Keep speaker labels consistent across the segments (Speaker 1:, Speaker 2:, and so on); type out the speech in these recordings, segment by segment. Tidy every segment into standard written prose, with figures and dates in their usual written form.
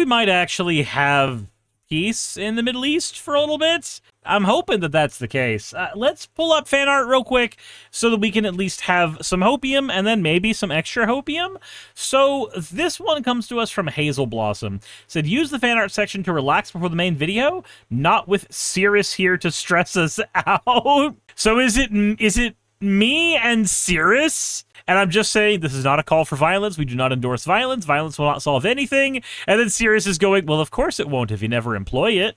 Speaker 1: we might actually have peace in the Middle East for a little bit. I'm hoping that that's the case. Let's pull up fan art real quick so that we can at least have some hopium and then maybe some extra hopium. So this one comes to us from Hazel Blossom. It said, use the fan art section to relax before the main video, not with Suris here to stress us out. So is it me and Suris? And I'm just saying, this is not a call for violence. We do not endorse violence. Violence will not solve anything. And then Suris is going, well, of course it won't if you never employ it.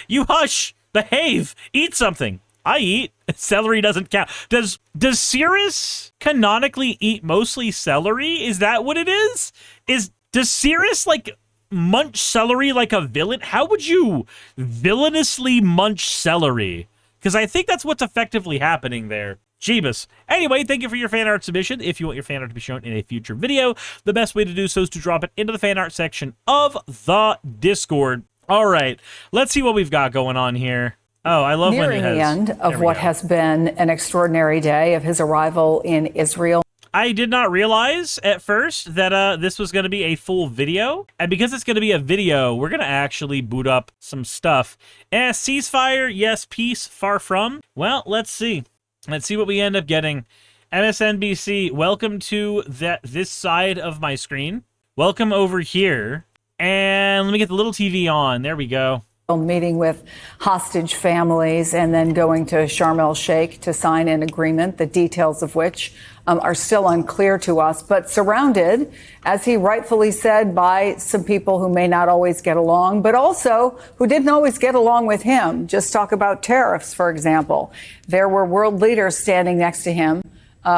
Speaker 1: You hush. Behave. Eat something. I eat. Celery doesn't count. Does Suris canonically eat mostly celery? Is that what it is? Does Suris, like, munch celery like a villain? How would you villainously munch celery? Because I think that's what's effectively happening there. Jeebus. Anyway, thank you for your fan art submission. If you want your fan art to be shown in a future video, the best way to do so is to drop it into the fan art section of the Discord. All right, let's see what we've got going on here. Oh, I love when it has...
Speaker 2: Nearing the end of what has been an extraordinary day of his arrival in Israel.
Speaker 1: I did not realize at first that this was going to be a full video. And because it's going to be a video, we're going to actually boot up some stuff. Ceasefire, yes, peace, far from. Well, let's see. Let's see what we end up getting. MSNBC, welcome to this side of my screen. Welcome over here. And let me get the little TV on. There we go.
Speaker 2: Meeting with hostage families and then going to Sharm el-Sheikh to sign an agreement, the details of which are still unclear to us, but surrounded, as he rightfully said, by some people who may not always get along, but also who didn't always get along with him. Just talk about tariffs, for example. There were world leaders standing next to him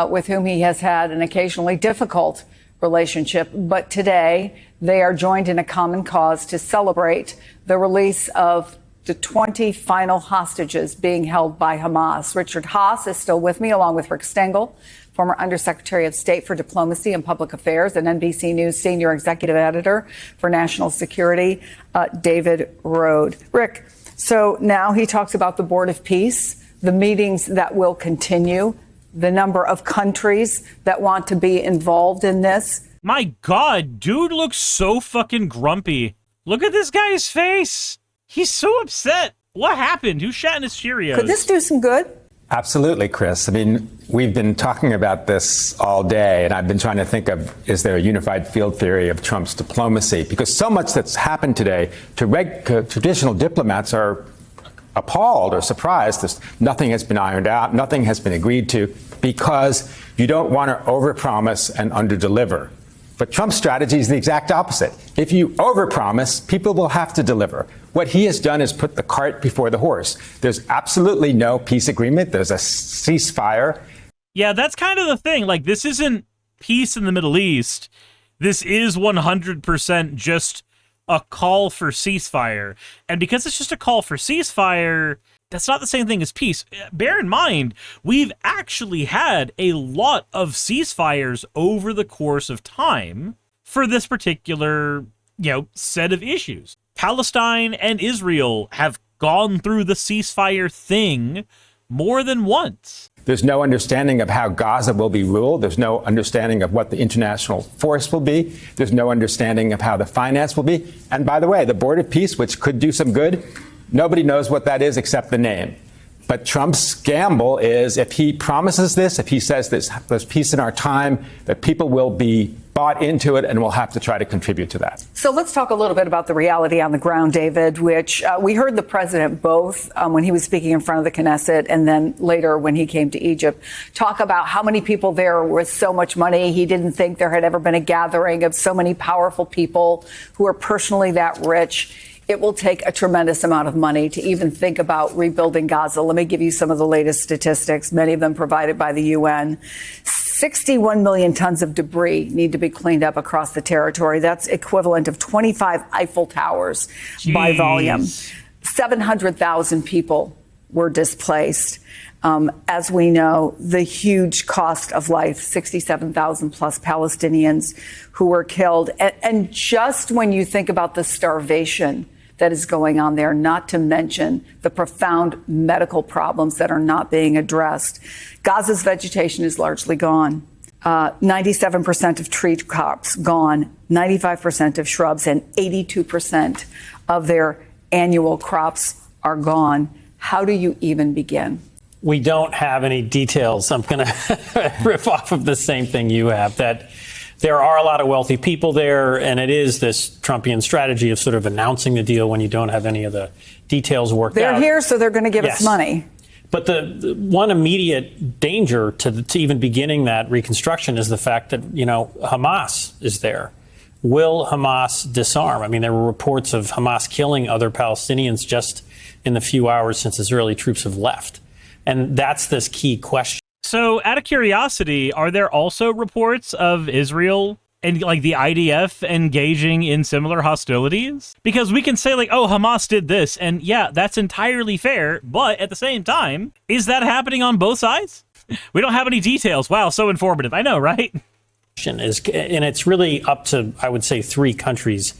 Speaker 2: with whom he has had an occasionally difficult relationship, but today they are joined in a common cause to celebrate the release of the 20 final hostages being held by Hamas. Richard Haas is still with me, along with Rick Stengel, former Undersecretary of State for Diplomacy and Public Affairs and NBC News Senior Executive Editor for National Security, David Rode. Rick, so now he talks about the Board of Peace, the meetings that will continue, the number of countries that want to be involved in this.
Speaker 1: My God, dude looks so fucking grumpy. Look at this guy's face. He's so upset. What happened? Who shot in his Cheerios?
Speaker 2: Could this do some good?
Speaker 3: Absolutely, Chris. I mean, we've been talking about this all day, and I've been trying to think of, is there a unified field theory of Trump's diplomacy? Because so much that's happened today, traditional diplomats are appalled or surprised that nothing has been ironed out, nothing has been agreed to, because you don't want to overpromise and underdeliver. But Trump's strategy is the exact opposite. If you overpromise, people will have to deliver. What he has done is put the cart before the horse. There's absolutely no peace agreement. There's a ceasefire.
Speaker 1: Yeah, that's kind of the thing. Like, this isn't peace in the Middle East. This is 100% just a call for ceasefire. And because it's just a call for ceasefire, that's not the same thing as peace. Bear in mind, we've actually had a lot of ceasefires over the course of time for this particular, set of issues. Palestine and Israel have gone through the ceasefire thing more than once.
Speaker 3: There's no understanding of how Gaza will be ruled. There's no understanding of what the international force will be. There's no understanding of how the finance will be. And by the way, the Board of Peace, which could do some good, nobody knows what that is except the name. But Trump's gamble is, if he promises this, if he says there's peace in our time, that people will be bought into it and will have to try to contribute to that.
Speaker 2: So let's talk a little bit about the reality on the ground, David, which we heard the president both when he was speaking in front of the Knesset and then later when he came to Egypt talk about how many people there with so much money. He didn't think there had ever been a gathering of so many powerful people who are personally that rich. It will take a tremendous amount of money to even think about rebuilding Gaza. Let me give you some of the latest statistics, many of them provided by the UN. 61 million tons of debris need to be cleaned up across the territory. That's equivalent of 25 Eiffel Towers by volume. 700,000 people were displaced. As we know, the huge cost of life, 67,000 plus Palestinians who were killed. And just when you think about the starvation that is going on there, not to mention the profound medical problems that are not being addressed. Gaza's vegetation is largely gone. 97% of tree crops gone, 95% of shrubs, and 82% of their annual crops are gone. How do you even begin?
Speaker 4: We don't have any details. I'm going to riff off of the same thing you have, that there are a lot of wealthy people there, and it is this Trumpian strategy of sort of announcing the deal when you don't have any of the details worked out.
Speaker 2: They're here, so they're going to give us money.
Speaker 4: But the one immediate danger to even beginning that reconstruction is the fact that, Hamas is there. Will Hamas disarm? I mean, there were reports of Hamas killing other Palestinians just in the few hours since Israeli troops have left. And that's this key question.
Speaker 1: So, out of curiosity, are there also reports of Israel and like the IDF engaging in similar hostilities? Because we can say like, oh, Hamas did this, and yeah, that's entirely fair. But at the same time, is that happening on both sides? We don't have any details. Wow, so informative. I know, right?
Speaker 4: And it's really up to, I would say, three countries,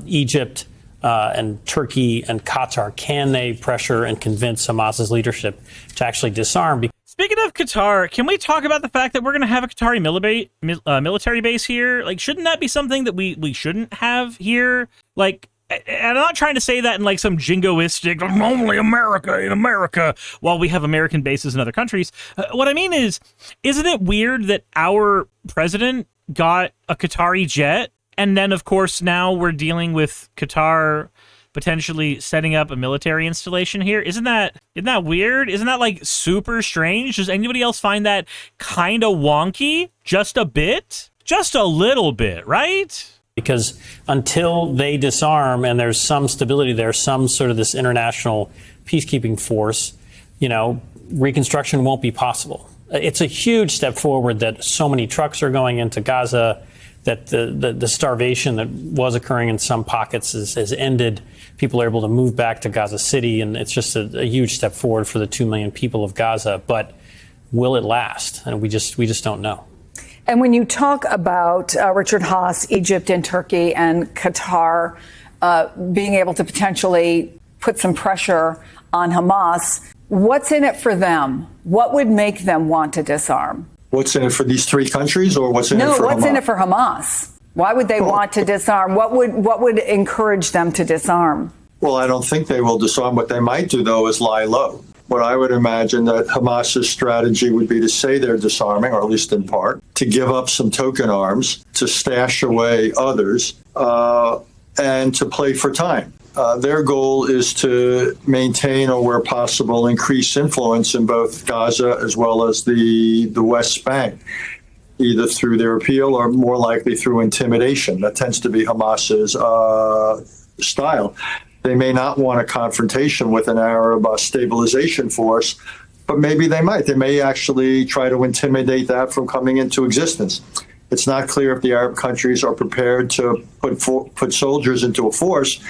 Speaker 4: Egypt and Turkey and Qatar. Can they pressure and convince Hamas's leadership to actually disarm?
Speaker 1: Speaking of Qatar, can we talk about the fact that we're going to have a Qatari military base here? Like, shouldn't that be something that we shouldn't have here? Like, and I'm not trying to say that in like some jingoistic, only America in America, while we have American bases in other countries. What I mean is, isn't it weird that our president got a Qatari jet, and then, of course, now we're dealing with Qatar potentially setting up a military installation here? Isn't that weird? Isn't that like super strange? Does anybody else find that kind of wonky? Just a bit? Just a little bit, right?
Speaker 4: Because until they disarm and there's some stability there, some sort of this international peacekeeping force, reconstruction won't be possible. It's a huge step forward that so many trucks are going into Gaza, that the starvation that was occurring in some pockets has ended. People are able to move back to Gaza City, and it's just a huge step forward for the 2 million people of Gaza. But will it last? And we just don't know.
Speaker 2: And when you talk about Richard Haas, Egypt and Turkey and Qatar being able to potentially put some pressure on Hamas, what's in it for them? What would make them want to disarm?
Speaker 5: What's in it for these three countries, or what's in it for Hamas?
Speaker 2: No, what's in it for Hamas? Why would they want to disarm? What would encourage them to disarm?
Speaker 5: Well, I don't think they will disarm. What they might do, though, is lie low. What I would imagine that Hamas's strategy would be to say they're disarming, or at least in part, to give up some token arms, to stash away others, and to play for time. Their goal is to maintain, or where possible, increase influence in both Gaza as well as the West Bank, either through their appeal or more likely through intimidation. That tends to be Hamas's style. They may not want a confrontation with an Arab stabilization force, but maybe they might. They may actually try to intimidate that from coming into existence. It's not clear if the Arab countries are prepared to put soldiers into a force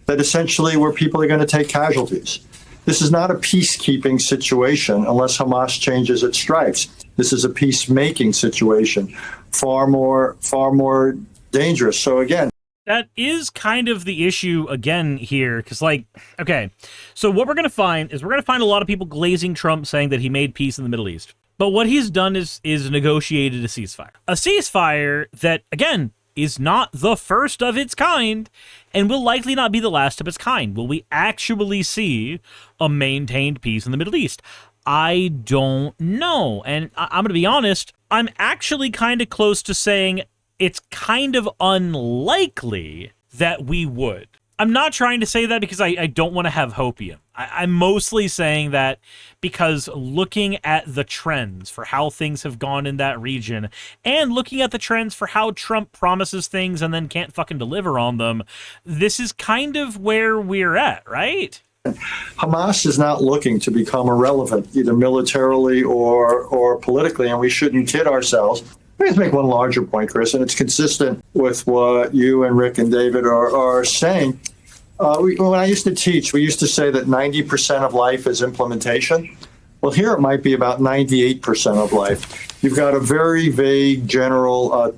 Speaker 5: that essentially where people are going to take casualties. This is not a peacekeeping situation unless Hamas changes its stripes. This is a peacemaking situation, far more dangerous. So again,
Speaker 1: that is kind of the issue again here, because okay, so what we're going to find is a lot of people glazing Trump saying that he made peace in the Middle East. But what he's done is negotiated a ceasefire. A ceasefire that, again, is not the first of its kind and will likely not be the last of its kind. Will we actually see a maintained peace in the Middle East? I don't know. And I'm going to be honest, I'm actually kind of close to saying it's kind of unlikely that we would. I'm not trying to say that because I don't want to have hopium. I'm mostly saying that because looking at the trends for how things have gone in that region and looking at the trends for how Trump promises things and then can't fucking deliver on them, this is kind of where we're at, right?
Speaker 5: Hamas is not looking to become irrelevant, either militarily or politically, and we shouldn't kid ourselves. Let me make one larger point, Chris, and it's consistent with what you and Rick and David are saying. When I used to teach, we used to say that 90% of life is implementation. Well, here it might be about 98% of life. You've got a very vague, general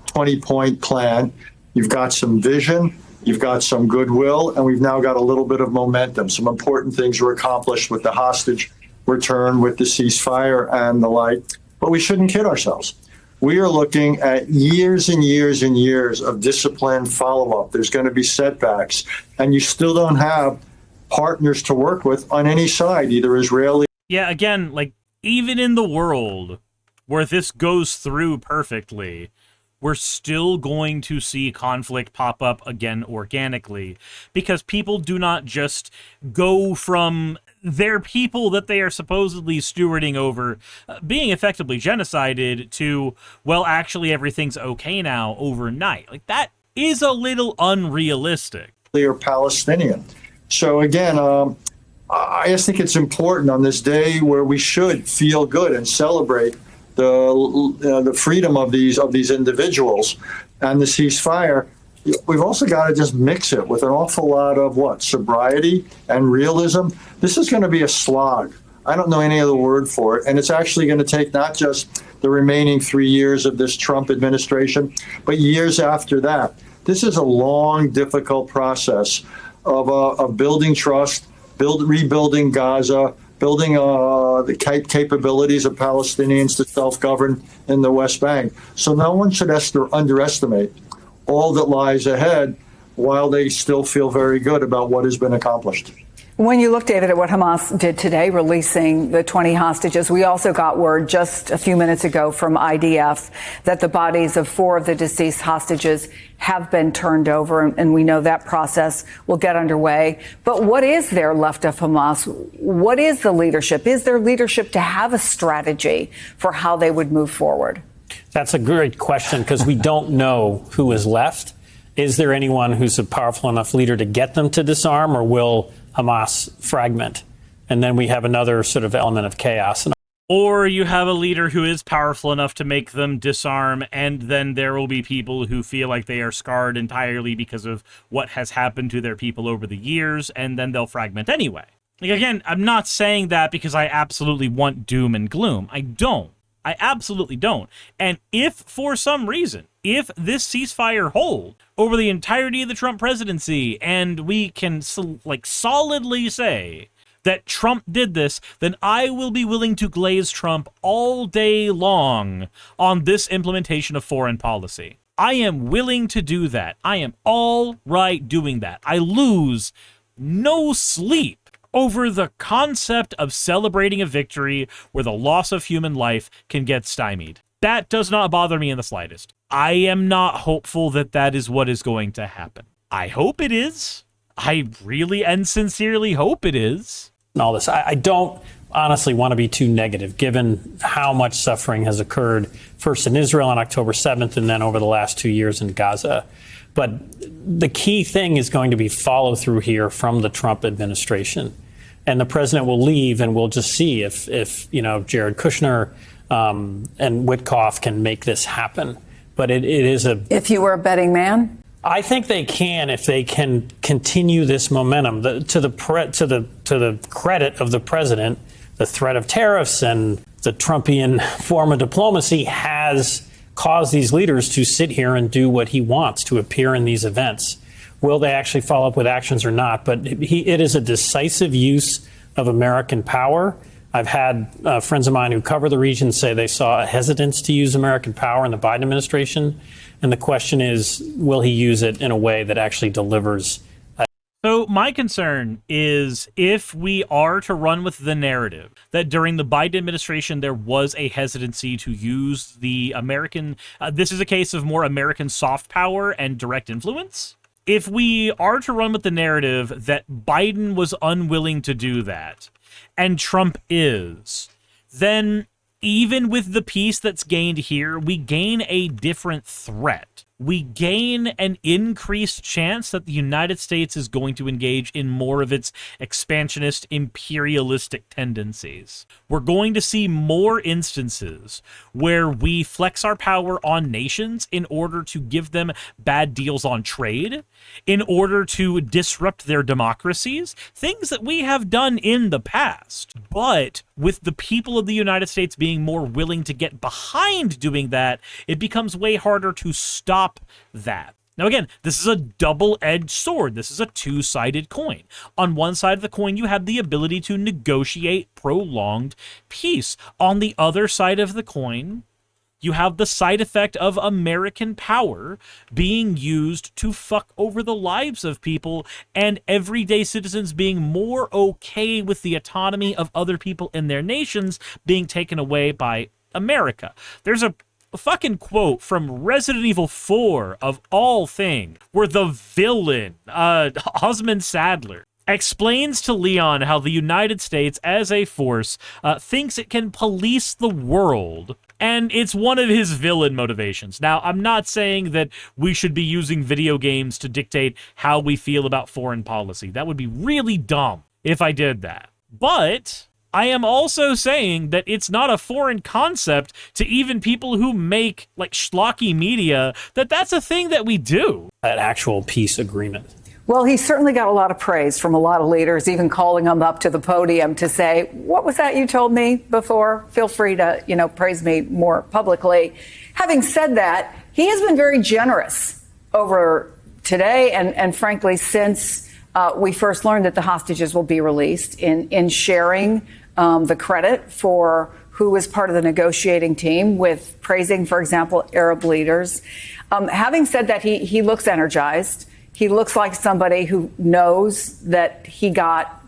Speaker 5: 20-point plan. You've got some vision. You've got some goodwill, and we've now got a little bit of momentum. Some important things were accomplished with the hostage return, with the ceasefire and the like. But we shouldn't kid ourselves. we are looking at years and years and years of disciplined follow-up. There's going to be setbacks, and you still don't have partners to work with on any side, either Israeli.
Speaker 1: Yeah, again, like, even in the world where this goes through perfectly, we're still going to see conflict pop up again organically, because people do not just go from their people that they are supposedly stewarding over being effectively genocided to, well, actually everything's okay now overnight. Like, that is a little unrealistic.
Speaker 5: Or Palestinian. So again, I just think it's important on this day where we should feel good and celebrate the freedom of these individuals and the ceasefire. We've also got to just mix it with an awful lot of sobriety and realism. This is going to be a slog. I don't know any other word for it. And it's actually going to take not just the remaining 3 years of this Trump administration, but years after that. This is a long, difficult process of building trust, rebuilding Gaza, building the capabilities of Palestinians to self-govern in the West Bank. So no one should underestimate all that lies ahead while they still feel very good about what has been accomplished.
Speaker 2: When you look, David, at what Hamas did today, releasing the 20 hostages, we also got word just a few minutes ago from IDF that the bodies of 4 of the deceased hostages have been turned over, and we know that process will get underway. But what is there left of Hamas? What is the leadership? Is there leadership to have a strategy for how they would move forward?
Speaker 4: That's a great question, because we don't know who is left. Is there anyone who's a powerful enough leader to get them to disarm, or will Hamas fragment? And then we have another sort of element of chaos.
Speaker 1: Or you have a leader who is powerful enough to make them disarm, and then there will be people who feel like they are scarred entirely because of what has happened to their people over the years, and then they'll fragment anyway. Like, again, I'm not saying that because I absolutely want doom and gloom. I don't. I absolutely don't. And if, for some reason, if this ceasefire holds over the entirety of the Trump presidency, and we can solidly say that Trump did this, then I will be willing to glaze Trump all day long on this implementation of foreign policy. I am willing to do that. I am all right doing that. I lose no sleep over the concept of celebrating a victory where the loss of human life can get stymied. That does not bother me in the slightest. I am not hopeful that that is what is going to happen. I hope it is. I really and sincerely hope it is.
Speaker 4: And all this, I don't honestly want to be too negative, given how much suffering has occurred, first in Israel on October 7th, and then over the last 2 years in Gaza. But the key thing is going to be follow through here from the Trump administration. And the president will leave, and we'll just see if Jared Kushner and Witkoff can make this happen. But it is a.
Speaker 2: If you were a betting man,
Speaker 4: I think they can if they can continue this momentum. To the credit of the president, the threat of tariffs and the Trumpian form of diplomacy has caused these leaders to sit here and do what he wants, to appear in these events. Will they actually follow up with actions or not? But it is a decisive use of American power. I've had friends of mine who cover the region say they saw a hesitance to use American power in the Biden administration. And the question is, will he use it in a way that actually delivers?
Speaker 1: So my concern is if we are to run with the narrative that during the Biden administration there was a hesitancy to use the American, this is a case of more American soft power and direct influence. If we are to run with the narrative that Biden was unwilling to do that, and Trump is, then even with the peace that's gained here, we gain a different threat. We gain an increased chance that the United States is going to engage in more of its expansionist, imperialistic tendencies. We're going to see more instances where we flex our power on nations in order to give them bad deals on trade, in order to disrupt their democracies, things that we have done in the past. But with the people of the United States being more willing to get behind doing that, it becomes way harder to stop that. Now, again, this is a double-edged sword. This is a two-sided coin. On one side of the coin, you have the ability to negotiate prolonged peace. On the other side of the coin, you have the side effect of American power being used to fuck over the lives of people and everyday citizens being more okay with the autonomy of other people in their nations being taken away by America. There's a fucking quote from Resident Evil 4 of all things, where the villain, Osmond Sadler, explains to Leon how the United States as a force thinks it can police the world, and it's one of his villain motivations. Now, I'm not saying that we should be using video games to dictate how we feel about foreign policy. That would be really dumb if I did that. But I am also saying that it's not a foreign concept to even people who make like schlocky media, that that's a thing that we do.
Speaker 4: An actual peace agreement.
Speaker 2: Well, he certainly got a lot of praise from a lot of leaders, even calling him up to the podium to say, what was that you told me before? Feel free to, praise me more publicly. Having said that, he has been very generous over today and frankly, since we first learned that the hostages will be released in sharing the credit for who was part of the negotiating team, with praising, for example, Arab leaders. Having said that, he looks energized. He looks like somebody who knows that he got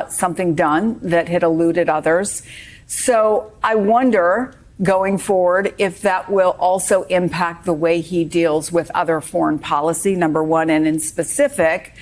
Speaker 2: something done that had eluded others. So I wonder, going forward, if that will also impact the way he deals with other foreign policy, number one, and in specific,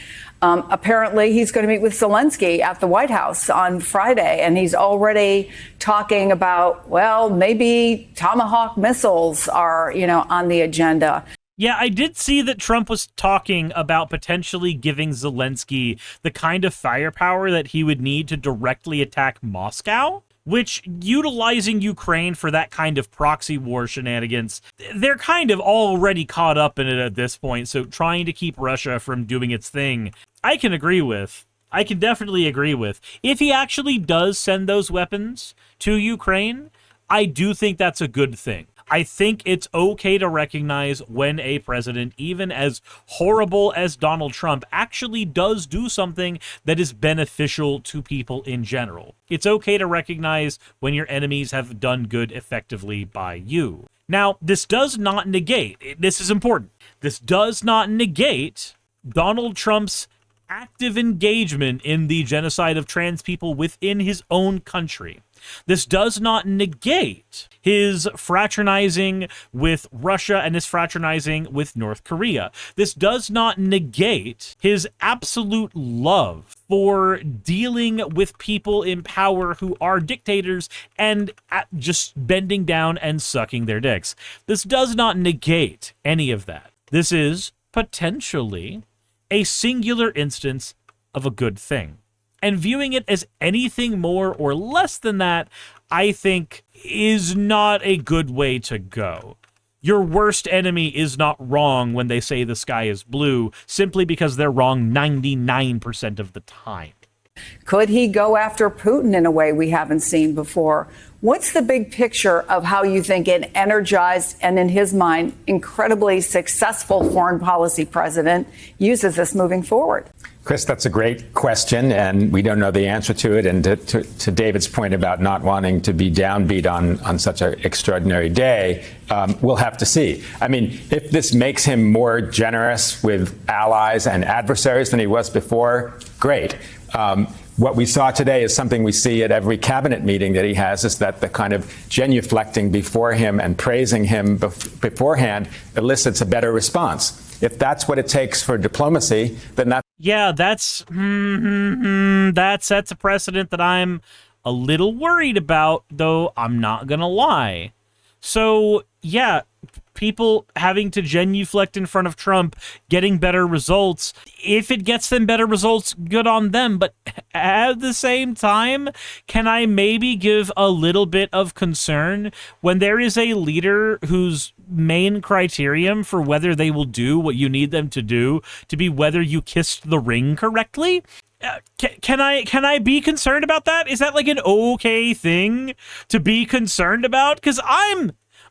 Speaker 2: apparently he's going to meet with Zelensky at the White House on Friday, and he's already talking about, well, maybe Tomahawk missiles are, on the agenda.
Speaker 1: Yeah, I did see that Trump was talking about potentially giving Zelensky the kind of firepower that he would need to directly attack Moscow, which, utilizing Ukraine for that kind of proxy war shenanigans, they're kind of already caught up in it at this point, so trying to keep Russia from doing its thing, I can agree with. I can definitely agree with. If he actually does send those weapons to Ukraine, I do think that's a good thing. I think it's okay to recognize when a president, even as horrible as Donald Trump, actually does do something that is beneficial to people in general. It's okay to recognize when your enemies have done good effectively by you. Now, this does not negate, this is important, this does not negate Donald Trump's active engagement in the genocide of trans people within his own country. This does not negate his fraternizing with Russia and his fraternizing with North Korea. This does not negate his absolute love for dealing with people in power who are dictators and just bending down and sucking their dicks. This does not negate any of that. This is potentially a singular instance of a good thing. And viewing it as anything more or less than that, I think, is not a good way to go. Your worst enemy is not wrong when they say the sky is blue, simply because they're wrong 99% of the time.
Speaker 2: Could he go after Putin in a way we haven't seen before? What's the big picture of how you think an energized and, in his mind, incredibly successful foreign policy president uses this moving forward?
Speaker 3: Chris, that's a great question, and we don't know the answer to it. And to David's point about not wanting to be downbeat on such an extraordinary day, we'll have to see. I mean, if this makes him more generous with allies and adversaries than he was before, great. What we saw today is something we see at every cabinet meeting that he has, is that the kind of genuflecting before him and praising him beforehand elicits a better response. If that's what it takes for diplomacy, then that's...
Speaker 1: Yeah, that sets a precedent that I'm a little worried about, though I'm not going to lie. So, yeah, people having to genuflect in front of Trump, getting better results. If it gets them better results, good on them. But at the same time, can I maybe give a little bit of concern when there is a leader whose main criterion for whether they will do what you need them to do to be whether you kissed the ring correctly? Can I be concerned about that? Is that like an okay thing to be concerned about? Because I'm